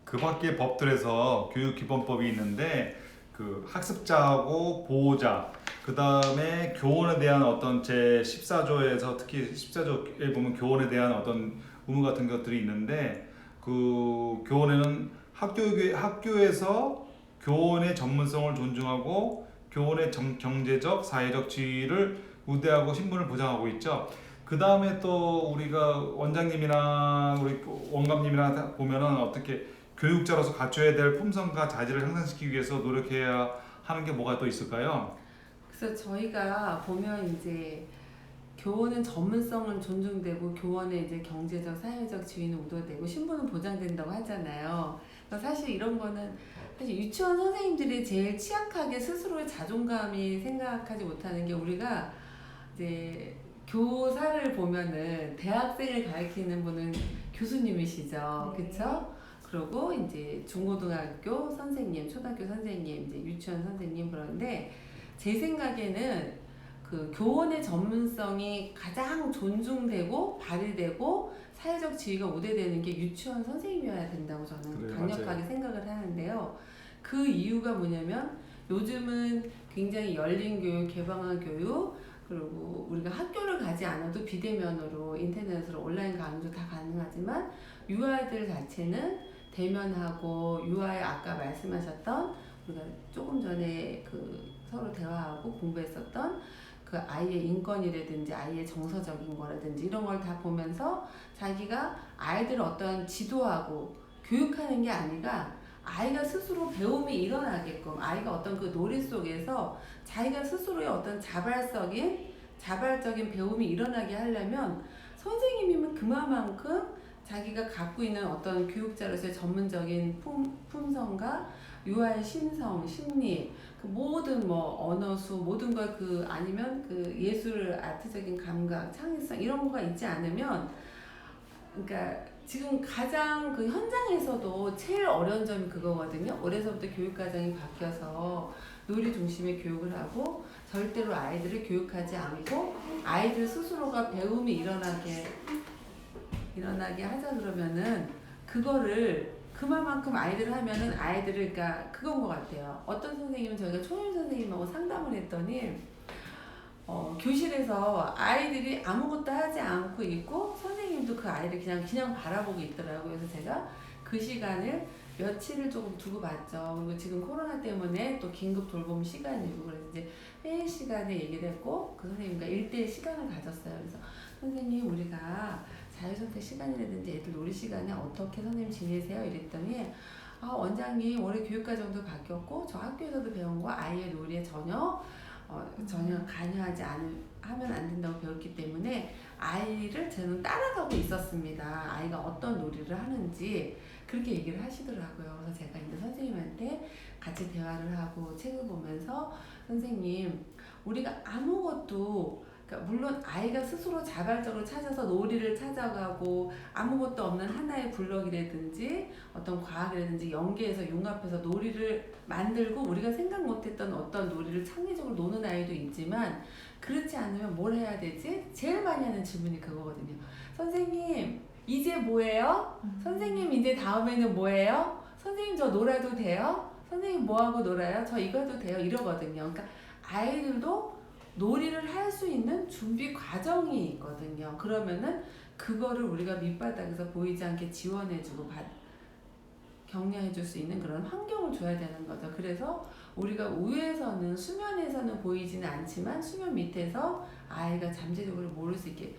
그 밖에 법들에서 교육기본법이 있는데 그 학습자하고 보호자 그 다음에 교원에 대한 어떤 제 14조에서 특히 14조에 보면 교원에 대한 어떤 의무 같은 것들이 있는데 그 교원에는 학교에서 교원의 전문성을 존중하고 교원의 경제적 사회적 지위를 우대하고 신분을 보장하고 있죠. 그 다음에 또 우리가 원장님이나 우리 원감님이나 보면은 어떻게 교육자로서 갖춰야 될 품성과 자질을 향상시키기 위해서 노력해야 하는 게 뭐가 또 있을까요? 그래서 저희가 보면 이제 교원은 전문성은 존중되고 교원의 이제 경제적, 사회적 지위는 우도되고 신분은 보장된다고 하잖아요. 그래서 사실 이런 거는 사실 유치원 선생님들이 제일 취약하게 스스로의 자존감이 생각하지 못하는 게 우리가 이제 교사를 보면은 대학생을 가르치는 분은 교수님이시죠. 그쵸? 그리고 이제 중고등학교 선생님, 초등학교 선생님, 이제 유치원 선생님 그런데 제 생각에는 그 교원의 전문성이 가장 존중되고 발휘되고 사회적 지위가 우대되는 게 유치원 선생님이어야 된다고 저는 그래요, 강력하게 맞아요. 생각을 하는데요. 그 이유가 뭐냐면 요즘은 굉장히 열린 교육, 개방한 교육 그리고 우리가 학교를 가지 않아도 비대면으로 인터넷으로 온라인 강의도 다 가능하지만 유아들 자체는 대면하고 유아의 아까 말씀하셨던 우리가 조금 전에 그 서로 대화하고 공부했었던 그 아이의 인권이라든지 아이의 정서적인 거라든지 이런 걸 다 보면서 자기가 아이들을 어떤 지도하고 교육하는 게 아니라 아이가 스스로 배움이 일어나게끔 아이가 어떤 그 놀이 속에서 자기가 스스로의 어떤 자발적인 배움이 일어나게 하려면 선생님이면 그만큼 자기가 갖고 있는 어떤 교육자로서의 전문적인 품성과 유아의 심성, 심리, 그 모든 뭐 언어수 모든 걸 그 아니면 그 예술 아트적인 감각, 창의성 이런 거가 있지 않으면 그러니까 지금 가장 그 현장에서도 제일 어려운 점이 그거거든요. 올해서부터 교육과정이 바뀌어서 놀이 중심의 교육을 하고 절대로 아이들을 교육하지 않고 아이들 스스로가 배움이 일어나게 하자 그러면은 그거를 그만큼 아이들을 하면은 아이들을 그러니까 그건 것 같아요. 어떤 선생님은 저희가 초임 선생님하고 상담을 했더니 교실에서 아이들이 아무것도 하지 않고 있고 선생님도 그 아이를 그냥 바라보고 있더라고요. 그래서 제가 그 시간을 며칠을 조금 두고 봤죠. 그리고 지금 코로나 때문에 또 긴급 돌봄 시간이고 그래서 이제 회의 시간에 얘기를 했고 그 선생님과 1대1 시간을 가졌어요. 그래서 선생님 우리가 자유선택 시간이라든지 애들 놀이 시간에 어떻게 선생님 지내세요? 이랬더니 원장님 올해 교육과정도 바뀌었고 저 학교에서도 배운 거 아이의 놀이에 전혀 하면 안 된다고 배웠기 때문에 아이를 저는 따라가고 있었습니다. 아이가 어떤 놀이를 하는지 그렇게 얘기를 하시더라고요. 그래서 제가 이제 선생님한테 같이 대화를 하고 책을 보면서 선생님 우리가 아무것도 그러니까 물론 아이가 스스로 자발적으로 찾아서 놀이를 찾아가고 아무것도 없는 하나의 블럭이라든지 어떤 과학이라든지 연계해서 융합해서 놀이를 만들고 우리가 생각 못했던 어떤 놀이를 창의적으로 노는 아이도 있지만 그렇지 않으면 뭘 해야 되지? 제일 많이 하는 질문이 그거거든요. 선생님 이제 뭐예요? 선생님 이제 다음에는 뭐예요? 선생님 저 놀아도 돼요? 선생님 뭐하고 놀아요? 저 이거 해도 돼요? 이러거든요. 그러니까 아이들도 놀이를 할 수 있는 준비 과정이 있거든요. 그러면은 그거를 우리가 밑바닥에서 보이지 않게 지원해주고 격려해줄 수 있는 그런 환경을 줘야 되는 거죠. 그래서 우리가 위에서는 수면에서는 보이지는 않지만 수면 밑에서 아이가 잠재력을 모를 수 있게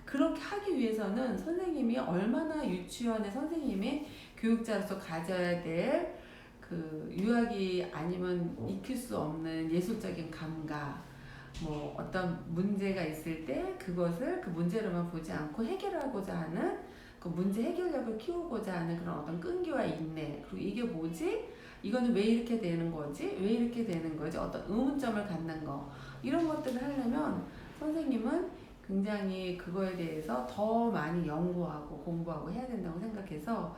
그렇게 하기 위해서는 선생님이 얼마나 유치원의 선생님이 교육자로서 가져야 될 그 유아기 아니면 익힐 수 없는 예술적인 감각 뭐 어떤 문제가 있을 때 그것을 그 문제로만 보지 않고 해결하고자 하는 그 문제 해결력을 키우고자 하는 그런 어떤 끈기와 인내 그리고 이게 뭐지? 이거는 왜 이렇게 되는 거지? 왜 이렇게 되는 거지? 어떤 의문점을 갖는 거 이런 것들을 하려면 선생님은 굉장히 그거에 대해서 더 많이 연구하고 공부하고 해야 된다고 생각해서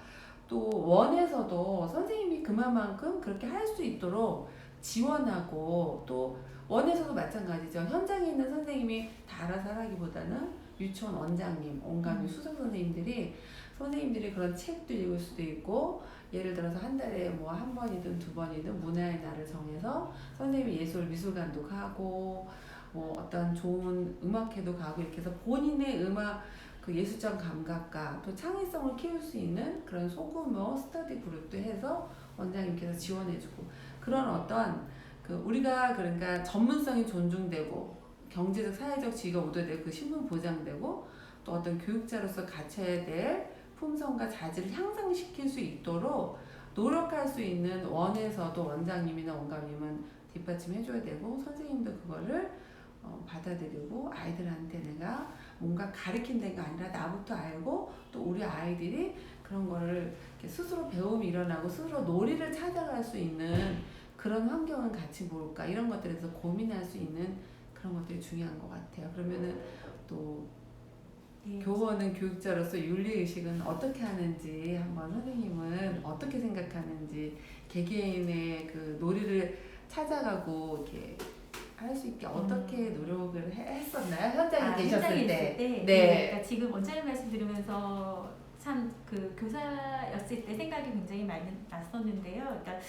또 원에서도 선생님이 그만큼 그렇게 할 수 있도록 지원하고 또 원에서도 마찬가지죠. 현장에 있는 선생님이 다 알아서 하기보다는 유치원 원장님, 온갖 수석 선생님들이 그런 책도 읽을 수도 있고 예를 들어서 한 달에 뭐 한 번이든 두 번이든 문화의 날을 정해서 선생님이 미술관도 가고 뭐 어떤 좋은 음악회도 가고 이렇게 해서 본인의 음악 그 예술적 감각과 또 창의성을 키울 수 있는 그런 소규모 스터디 그룹도 해서 원장님께서 지원해주고 그런 어떤 그 우리가 그러니까 전문성이 존중되고 경제적 사회적 지위가 우대되고 그 신분 보장되고 또 어떤 교육자로서 갖춰야 될 품성과 자질을 향상시킬 수 있도록 노력할 수 있는 원에서도 원장님이나 원감님은 뒷받침해줘야 되고 선생님도 그거를 받아들이고 아이들한테 내가 뭔가 가르친다는 게 아니라 나부터 알고 또 우리 아이들이 그런 거를 이렇게 스스로 배움이 일어나고 스스로 놀이를 찾아갈 수 있는 그런 환경은 같이 뭘까 이런 것들에서 고민할 수 있는 그런 것들이 중요한 것 같아요. 그러면은 또 교원은 교육자로서 윤리의식은 어떻게 하는지 한번 선생님은 어떻게 생각하는지 개개인의 그 놀이를 찾아가고 이렇게 할 수 있게 어떻게 노력을 했었나요? 현장에 계셨을 때. 네. 그러니까 지금 원장님 말씀 들으면서 참 그 교사였을 때 생각이 굉장히 많이 났었는데요. 그러니까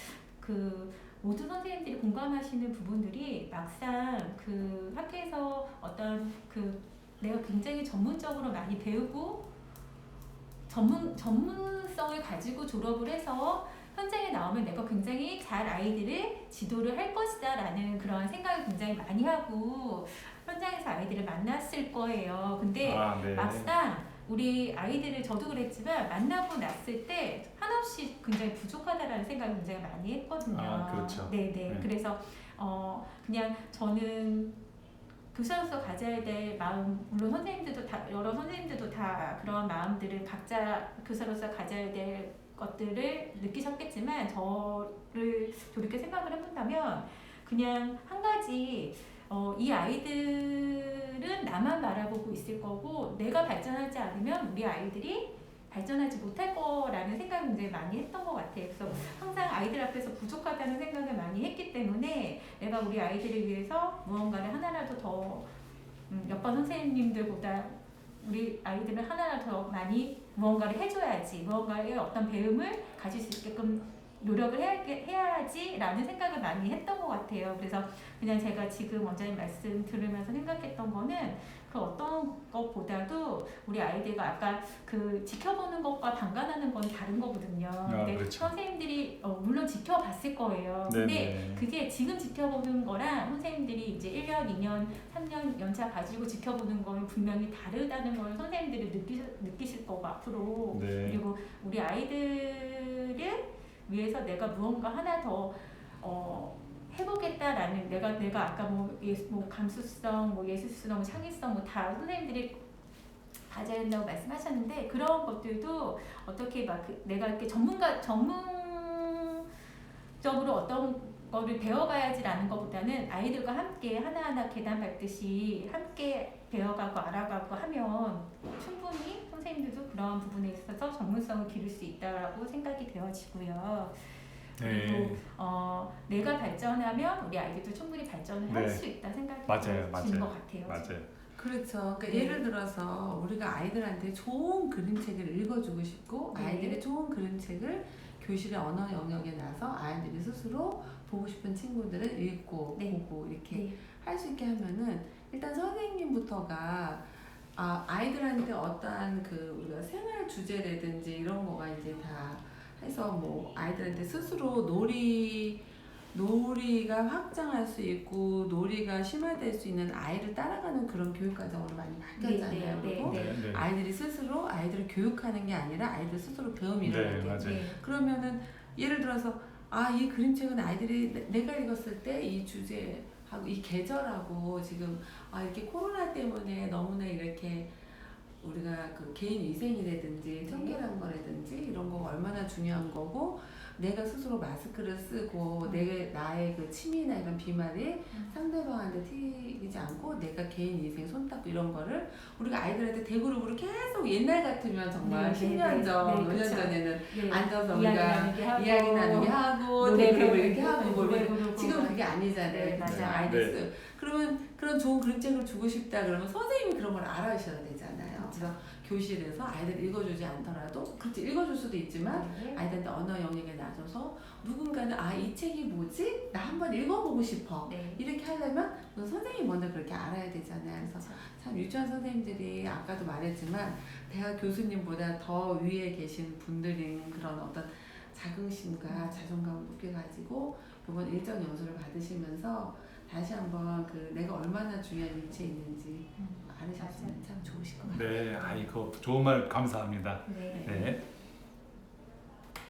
그 모든 선생님들이 공감하시는 부분들이 막상 그 학교에서 어떤 그 내가 굉장히 전문적으로 많이 배우고 전문성을 가지고 졸업을 해서 현장에 나오면 내가 굉장히 잘 아이들을 지도를 할 것이다 라는 그런 생각을 굉장히 많이 하고 현장에서 아이들을 만났을 거예요. 근데 네. 막상 우리 아이들을 저도 그랬지만 만나고 났을 때 한없이 굉장히 부족하다라는 생각을 굉장히 많이 했거든요. 그렇죠. 네네. 네. 그래서 그냥 저는 교사로서 가져야 될 마음, 물론 선생님들도 다 여러 선생님들도 다 그런 마음들을 각자 교사로서 가져야 될 것들을 느끼셨겠지만 저를 돌이켜 생각을 해본다면 그냥 한 가지 이 아이들은 나만 바라보고 있을 거고 내가 발전하지 않으면 우리 아이들이 발전하지 못할 거라는 생각을 굉장히 많이 했던 것 같아요. 그래서 항상 아이들 앞에서 부족하다는 생각을 많이 했기 때문에 내가 우리 아이들을 위해서 무언가를 하나라도 더 옆반 선생님들보다 우리 아이들은 하나라도 더 많이 무언가를 해줘야지, 무언가의 어떤 배움을 가질 수 있게끔 노력을 해야지라는 생각을 많이 했던 것 같아요. 그래서 그냥 제가 지금 원장님 말씀 들으면서 생각했던 거는 그 어떤 것보다도 우리 아이들과 아까 그 지켜보는 것과 방관하는 건 다른 거거든요. 근데 그렇죠. 선생님들이 물론 지켜봤을 거예요. 근데 네네. 그게 지금 지켜보는 거랑 선생님들이 이제 1년, 2년, 3년 연차 가지고 지켜보는 건 분명히 다르다는 걸 선생님들이 느끼실 거고 앞으로. 네. 그리고 우리 아이들을 위해서 내가 무언가 하나 더 해보겠다라는 내가 아까 뭐 감수성, 뭐 예술성, 창의성 뭐 다 선생님들이 가져야 된다고 말씀하셨는데 그런 것들도 어떻게 막 내가 이렇게 전문적으로 어떤 거를 배워가야지라는 것보다는 아이들과 함께 하나하나 계단 밟듯이 함께 배워가고 알아가고 하면 충분히 선생님들도 그런 부분에 있어서 전문성을 기를 수 있다고 생각이 되어지고요. 그리고 내가 발전하면 우리 아이들도 충분히 발전을 할 수 있다 생각이 드는 것 같아요. 맞아요. 그렇죠. 그러니까 예를 들어서 우리가 아이들한테 좋은 그림책을 읽어주고 싶고 아이들의 좋은 그림책을 교실의 언어 영역에 나서 아이들이 스스로 보고 싶은 친구들을 읽고 보고 이렇게 할 수 있게 하면은 일단 선생님부터가 아이들한테 어떠한 그 우리가 생활 주제라든지 이런 거가 이제 다 해서 뭐 아이들한테 스스로 놀이가 확장할 수 있고 놀이가 심화될 수 있는 아이를 따라가는 그런 교육 과정으로 많이 바뀌었잖아요. 그리고 아이들이 스스로 아이들을 교육하는 게 아니라 아이들 스스로 배움이 일어나게. 그러면은 예를 들어서 이 그림책은 아이들이 내가 읽었을 때 이 주제하고 이 계절하고 지금 이렇게 코로나 때문에 너무나 이렇게 우리가 그 개인 위생이라든지 청결한 거라든지 이런 거가 얼마나 중요한 거고 내가 스스로 마스크를 쓰고 나의 그 침이나 이런 비말이 상대방한테 튀기지 않고 내가 개인 위생 손 닦고 이런 거를 우리가 아이들한테 대그룹으로 계속 옛날 같으면 정말 10년 전, 5년 전에는 앉아서 우리가 이야기 나누게 하고 대그룹을 이렇게 하고 지금 그게 아니잖아요. 그렇죠? 아이들 그러면 그런 좋은 그림책을 주고 싶다 그러면 선생님이 그런 걸 알아주셔야 되잖아요. 그래서 교실에서 아이들 읽어주지 않더라도 그렇지 읽어줄 수도 있지만 네. 아이들한테 언어 영역에 낮춰서 누군가는 이 책이 뭐지? 나 한번 읽어보고 싶어. 네. 이렇게 하려면 선생님이 먼저 그렇게 알아야 되잖아요. 그래서 그렇죠. 참 유치원 선생님들이 아까도 말했지만 대학 교수님보다 더 위에 계신 분들인 그런 어떤 자긍심과 자존감을 높게 가지고 이번 일정 연수를 받으시면서 다시 한번 그 내가 얼마나 중요한 위치에 있는지 알으셨으면 참 좋으실 것 같아요. 네, 아이고 좋은 말 감사합니다. 네. 네.